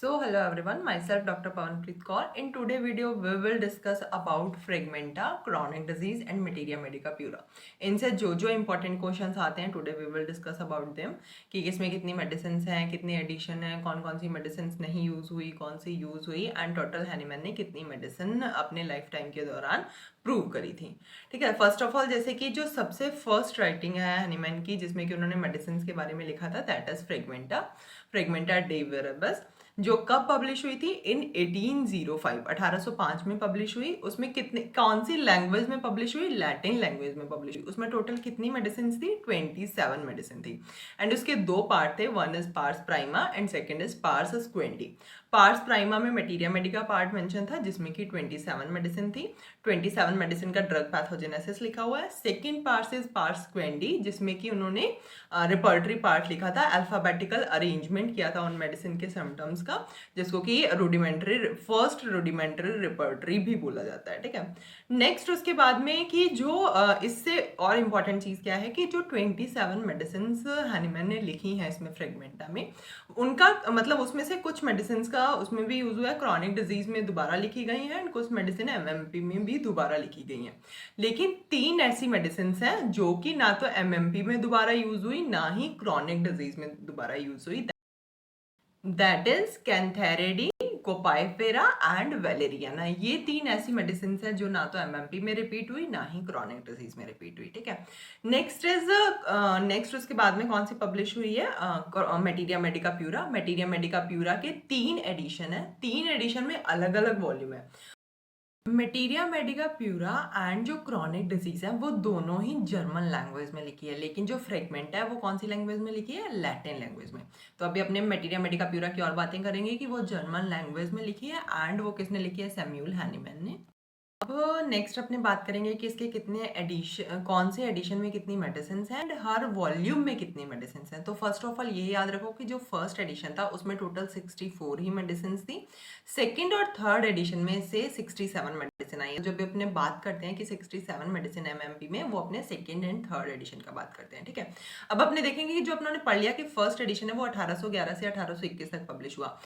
So hello everyone, myself Dr. Pawanpreet Kaur. In today's video we will discuss about fragmenta, chronic disease and materia medica pura. इनसे जो जो important questions आते हैं today we will discuss about them कि इसमें कितनी medicines हैं, कितनी addition है, कौन कौन सी medicines नहीं use हुई, कौन सी use हुई and total हनीमैन ने कितनी medicine अपने लाइफ टाइम के दौरान प्रूव करी थी। ठीक है, फर्स्ट ऑफ ऑल जैसे कि जो सबसे फर्स्ट राइटिंग है हनीमैन की जिसमें कि उन्होंने मेडिसिन के बारे में लिखा था दैट इज फ्रेगमेंटा डेविरेबस, जो कब पब्लिश हुई थी इन 1805 1805 में पब्लिश हुई। उसमें कितने कौन सी लैंग्वेज में पब्लिश हुई? लैटिन लैंग्वेज में पब्लिश हुई। उसमें टोटल कितनी मेडिसिन थी? 27 मेडिसिन थी एंड उसके दो पार्ट थे, one is pars prima and second is pars secunda. Pars prima में मटीरिया मेडिका पार्ट मेंशन था जिसमें कि 27 मेडिसिन थी, 27 मेडिसिन का ड्रग पैथोजेनेसिस लिखा हुआ है। सेकंड पार्ट इज पार्स स्क्वेंडी जिसमें कि उन्होंने रिपर्टरी पार्ट लिखा था, अल्फाबेटिकल अरेंजमेंट किया था उन मेडिसिन के सिम्टम्स का, जिसको कि रूडिमेंट्री रिपर्टरी भी बोला जाता है। ठीक है, नेक्स्ट उसके बाद में कि जो इससे और इम्पॉर्टेंट चीज़ क्या है कि जो 27 मेडिसिन हनीमैन ने लिखी हैं इसमें फ्रेगमेंटा में, उनका मतलब उसमें से कुछ मेडिसिन का उसमें भी यूज हुआ है, क्रॉनिक डिजीज में दोबारा लिखी गई हैं एंड कुछ मेडिसिन एमएमपी में भी दोबारा लिखी गई हैं। लेकिन तीन ऐसी मेडिसिन हैं जो कि ना तो एमएमपी में दोबारा यूज हुई ना ही क्रॉनिक डिजीज में दोबारा यूज हुई, दैट इज कैंथेरिडी, कोपाइफेरा एंड वेलेरियाना। ये तीन ऐसी मेडिसिन हैं जो ना तो एमएमपी में रिपीट हुई ना ही क्रॉनिक डिजीज में रिपीट हुई। ठीक है, नेक्स्ट उसके बाद में कौन सी पब्लिश हुई है? Materia Medica pura. Materia Medica pura के तीन एडिशन है, तीन एडिशन में अलग अलग वॉल्यूम है। मटीरिया मेडिका प्यूरा एंड जो क्रॉनिक डिजीज है वो दोनों ही जर्मन लैंग्वेज में लिखी है, लेकिन जो फ्रेगमेंट है वो कौन सी लैंग्वेज में लिखी है? लैटिन लैंग्वेज में। तो अभी अपने मटीरिया मेडिका प्यूरा की और बातें करेंगे कि वो जर्मन लैंग्वेज में लिखी है एंड वो किसने लिखी है? सैम्यूल हनीमैन ने। अब नेक्स्ट अपने बात करेंगे कि इसके कितने एडिशन, कौन से एडिशन में कितनी मेडिसिन हैं एंड हर वॉल्यूम में कितनी मेडिसिन हैं। तो फर्स्ट ऑफ ऑल ये याद रखो कि जो फर्स्ट एडिशन था उसमें टोटल 64 ही मेडिसिन थी। सेकंड और थर्ड एडिशन में से 67 मेडिसिन आई है। जब भी अपने बात करते हैं कि 67 मेडिसिन एमएमपी में, वो अपने सेकंड एंड थर्ड एडिशन का बात करते हैं। ठीक है, अब अपने देखेंगे कि जो अपने पढ़ लिया कि फर्स्ट एडिशन है वो 1811 से 1821 तक पब्लिश हुआ।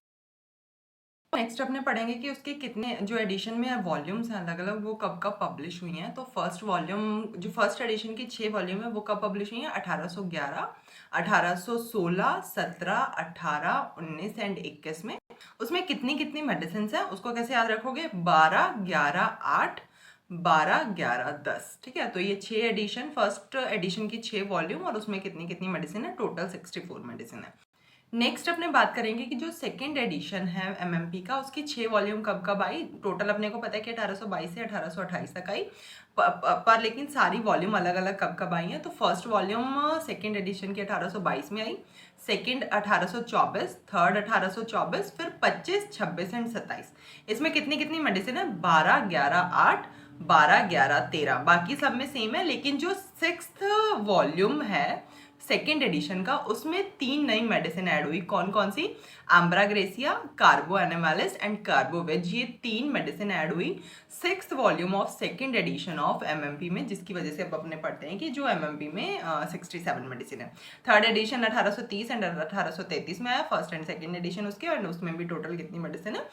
नेक्स्ट अपने पढ़ेंगे कि उसके कितने जो एडिशन में वॉल्यूम्स हैं अलग अलग वो कब कब पब्लिश हुई हैं। तो फर्स्ट वॉल्यूम जो फर्स्ट एडिशन की 6 वॉल्यूम है वो कब पब्लिश हुई हैं? 1811, 1816, 17, 18, 19 एंड 21 में। उसमें कितनी कितनी मेडिसिन है उसको कैसे याद रखोगे? 12, 11, 8, 12, 11, 10। ठीक है, तो ये 6 एडिशन, फर्स्ट एडिशन की 6 वॉल्यूम और उसमें कितनी कितनी मेडिसिन है? टोटल 64 मेडिसिन है। नेक्स्ट अपने बात करेंगे कि जो सेकेंड एडिशन है एमएमपी का उसकी 6 वॉल्यूम कब कब आई। टोटल अपने को पता है कि 1822 से 1828 तक आई, पर लेकिन सारी वॉल्यूम अलग अलग कब कब आई हैं। तो फर्स्ट वॉल्यूम सेकेंड एडिशन की 1822 में आई, सेकेंड 1824, थर्ड 1824, फिर 25, 26 एंड 27। इसमें कितनी कितनी मेडिसिन है? 12, 11, 8, 12, 11, 13। बाकी सब में सेम है, लेकिन जो सिक्स्थ वॉल्यूम है सेकेंड एडिशन का उसमें 3 नई मेडिसिन ऐड हुई। कौन कौन सी? एम्ब्राग्रेसिया, कार्बो एनिमालिस एंड कार्बोवेज, ये 3 मेडिसिन ऐड हुई sixth volume of second edition of MMP में, जिसकी वजह से अब अपने पढ़ते हैं कि जो एमएमपी में 67 मेडिसिन है। थर्ड एडिशन 1830 एंड 1833 में आया, फर्स्ट एंड सेकेंड एडिशन उसके, और उसमें भी टोटल कितनी मेडिसिन है?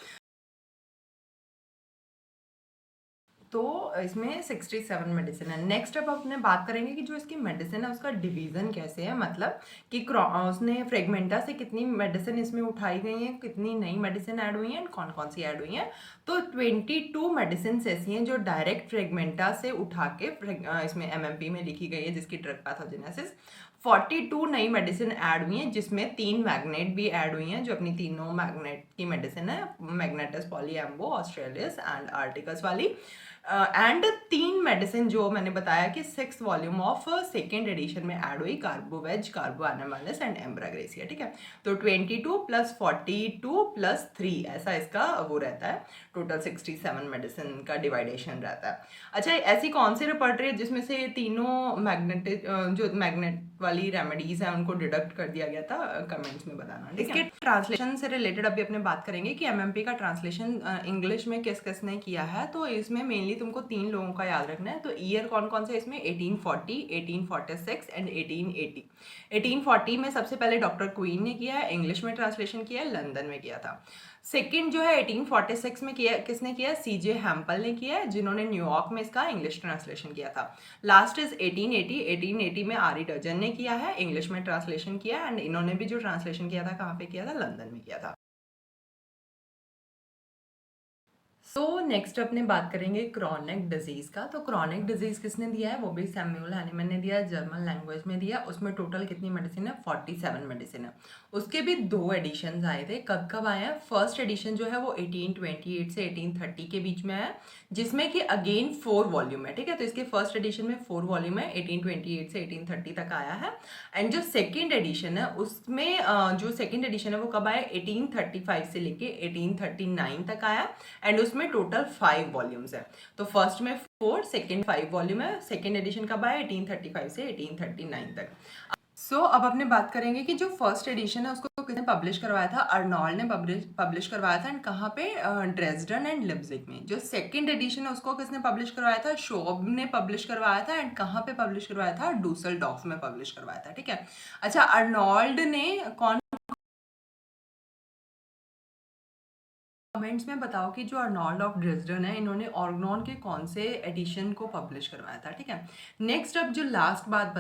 तो इसमें 67 मेडिसिन है। नेक्स्ट अब अपने बात करेंगे कि जो इसकी मेडिसिन है उसका डिवीजन कैसे है, मतलब कि उसने फ्रेगमेंटा से कितनी मेडिसिन इसमें उठाई गई हैं, कितनी नई मेडिसिन ऐड हुई हैं, कौन कौन सी ऐड हुई हैं। तो 22 मेडिसिन ऐसी हैं जो डायरेक्ट फ्रेगमेंटा से उठा के इसमें एमएमपी में लिखी गई है जिसकी ड्रग पैथोजेनेसिस। 42 नई मेडिसिन ऐड हुई हैं जिसमें 3 मैग्नेट भी ऐड हुई हैं, जो अपनी तीनों मैग्नेट की मेडिसिन है, मैग्नेटस पॉलीएम्बो, ऑस्ट्रेलियस एंड आर्टिकस वाली। एंड 3 मेडिसिन जो मैंने बताया कि 6 वॉल्यूम ऑफ सेकेंड एडिशन में ऐड हुई, कार्बोवेज, कार्बो एनिमालिस एंड एम्ब्राग्रेसिया। ठीक है, तो 22 प्लस 42 प्लस 3 ऐसा इसका वो रहता है, टोटल 67 मेडिसिन का डिवाइडेशन रहता है। अच्छा, ऐसी कौन सी रिपर्टरी है जिसमें से तीनों मैग्नेटिक जो मैग्नेट वाली रेमेडीज है उनको डिडक्ट कर दिया गया था? कमेंट्स में बताना। इसके ट्रांसलेशन से रिलेटेड अभी अपने बात करेंगे कि एमएमपी का ट्रांसलेशन इंग्लिश में किस किस ने किया है। तो इसमें मेनली तुमको 3 लोगों का याद रखना है। तो ईयर कौन-कौन से इसमें 1840, 1846 एंड 1880। 1840 में सबसे पहले डॉक्टर क्वीन ने किया है, इंग्लिश में ट्रांसलेशन किया है, लंदन में किया था। सेकंड जो है 1846 में किया, किसने किया? सीजे हैम्पल ने किया है, जिन्होंने न्यूयॉर्क में इसका इंग्लिश ट्रांसलेशन किया था। Last is 1880। 1880 में आर ई डजन ने किया है, इंग्लिश में ट्रांसलेशन किया, एंड इन्होंने भी जो ट्रांसलेशन किया था कहाँ पे किया था? लंदन में किया था। सो नेक्स्ट अपने बात करेंगे क्रॉनिक डिजीज का। तो क्रॉनिक डिजीज किसने दिया है? वो भी सैमुअल हैनीमैन ने दिया है, जर्मन लैंग्वेज में दिया। उसमें टोटल कितनी मेडिसिन है? 47 मेडिसिन है। उसके भी 2 एडिशंस आए थे। कब कब आए हैं? फर्स्ट एडिशन जो है वो 1828 से 1830 के बीच में है, जिसमें कि अगेन 4 वॉल्यूम है, ठीक है। तो इसके फर्स्ट एडिशन में 4 वॉल्यूम है, 1828 से 1830 तक आया है। एंड जो सेकेंड एडिशन है उसमें जो सेकेंड एडिशन है वो कब आया? 1835 से लेके 1839 तक आया, एंड उसमें टोटल 5 वॉल्यूम्स है। तो फर्स्ट में 4, सेकेंड 5 वॉल्यूम है। सेकेंड एडिशन कब आया? 1835 से 1839 तक। अब अपने बात करेंगे कि जो फर्स्ट एडिशन है उसको किसने पब्लिश करवाया था? अर्नॉल्ड ने पब्लिश करवाया था, एंड कहाँ पे? ड्रेसडन एंड लिप्जिग में। जो सेकंड एडिशन है उसको किसने पब्लिश करवाया था? शोब ने पब्लिश करवाया था, एंड कहाँ पे पब्लिश करवाया था? डूसलडॉर्फ में पब्लिश करवाया था, ठीक है। अच्छा, अर्नॉल्ड ने कौन कमेंट्स में बताओ कि जो अर्नॉल्ड ऑफ ड्रेसडन है, इन्होंने ऑर्गनॉन के कौन से एडिशन को पब्लिश करवाया था, ठीक है। नेक्स्ट अब जो लास्ट बात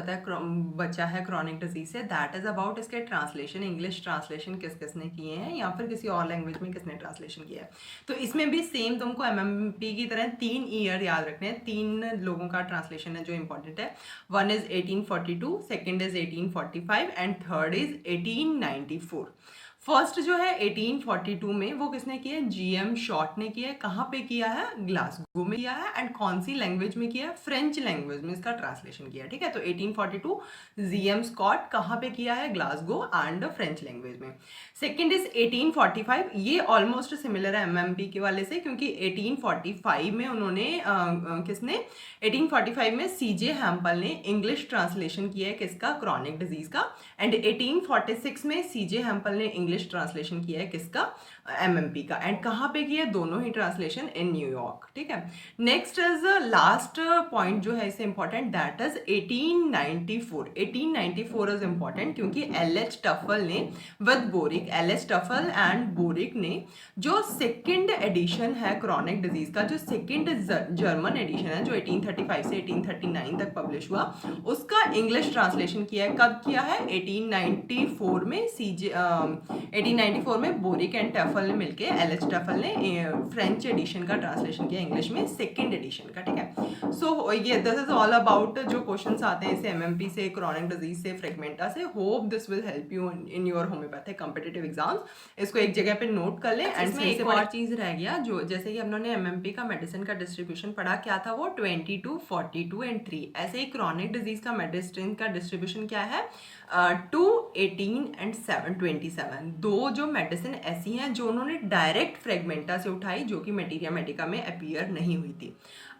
बचा है क्रॉनिक डिजीज से, दैट इज अबाउट इसके ट्रांसलेशन। इंग्लिश ट्रांसलेशन किस किसने किए हैं, या फिर किसी और लैंग्वेज में किसने ट्रांसलेशन किया है। तो इसमें भी सेम तुमको एमएमपी की तरह 3 ईयर याद रखने हैं। 3 लोगों का ट्रांसलेशन है जो इंपॉर्टेंट है। One is 1842, second is 1845, and third is 1894। First जो है 1842 में वो किसने किया है? जीएम शॉर्ट ने किया है। कहाँ पे किया है? ग्लासगो में किया है, एंड कौन सी लैंग्वेज में किया है? फ्रेंच लैंग्वेज में इसका ट्रांसलेशन किया है, ठीक है। तो 1842 जीएम स्कॉट कहाँ पे किया है? ग्लासगो एंड फ्रेंच लैंग्वेज में। Second is 1845। ये ऑलमोस्ट सिमिलर है एमएमपी के वाले से, क्योंकि 1845 में उन्होंने किसने? 1845 में सीजे हैम्पल ने इंग्लिश ट्रांसलेशन किया है किसका? क्रॉनिक डिजीज का। एंड 1846 में सीजे हैम्पल ने इंग्लिश ट्रांसलेशन किया है किसका? एमएमपी का। एंड कहाँ पे किया? दोनों ही ट्रांसलेशन इन न्यूयॉर्क, ठीक है। नेक्स्ट इज लास्ट पॉइंट जो है इससे important, that is 1894। 1894 is important क्योंकि एलएच टफल ने with boric, LH TOEFL and boric ने जो सेकेंड एडिशन है क्रॉनिक डिजीज का, जो सेकेंड जर्मन एडिशन है जो 1835 से 1839 तक पब्लिश हुआ, उसका इंग्लिश ट्रांसलेशन किया है। कब किया है? 1894 में। 1894 में बोरिक एंड टफल ने मिलके, एलएच टफल ने फ्रेंच एडिशन का ट्रांसलेशन किया इंग्लिश में, सेकेंड एडिशन का, ठीक है। सो ये दिस इज ऑल अबाउट जो क्वेश्चंस आते हैं इसे एमएमपी से, क्रॉनिक डिजीज से, फ्रेगमेंटा से। Hope this will help you in your homeopathic competitive exams. इसको एक जगह पे नोट कर लें। एंड इसमें एक और चीज रह गया, जो जैसे कि हम लोगों ने एमएमपी का मेडिसिन का डिस्ट्रीब्यूशन पढ़ा, क्या था वो? 22, 42 एंड 3। ऐसे ही क्रॉनिक डिजीज का मेडिसिन का डिस्ट्रीब्यूशन क्या है? 2, 18 एंड 7, 27। 2 जो मेडिसिन ऐसी हैं जो उन्होंने डायरेक्ट फ्रेगमेंटा से उठाई, जो कि मटीरिया मेडिका में अपीयर नहीं हुई थी।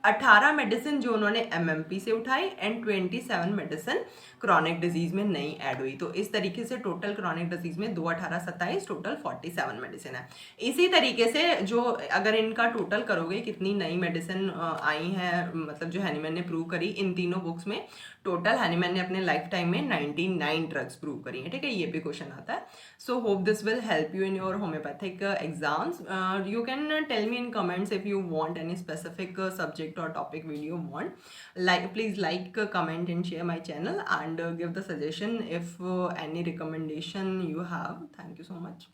18 मेडिसिन जो उन्होंने एमएमपी से उठाई, एंड 27 मेडिसिन क्रॉनिक डिजीज में नई ऐड हुई। तो इस तरीके से टोटल क्रॉनिक डिजीज में 2, 18, 27, टोटल 47 मेडिसिन है। इसी तरीके से जो अगर इनका टोटल करोगे कितनी नई मेडिसिन आई हैं, मतलब जो हैनीमैन ने प्रूव करी इन तीनों बुक्स में, टोटल हैनीमैन ने अपने लाइफ टाइम में 99 ड्रग्स प्रूव करी हैं, ठीक है। ये भी क्वेश्चन आता है। So hope this will help you in your homeopathic exams. You can tell me in comments if you want any specific subject or topic video want. Please like, comment and share my channel, and give the suggestion if any recommendation you have. Thank you so much.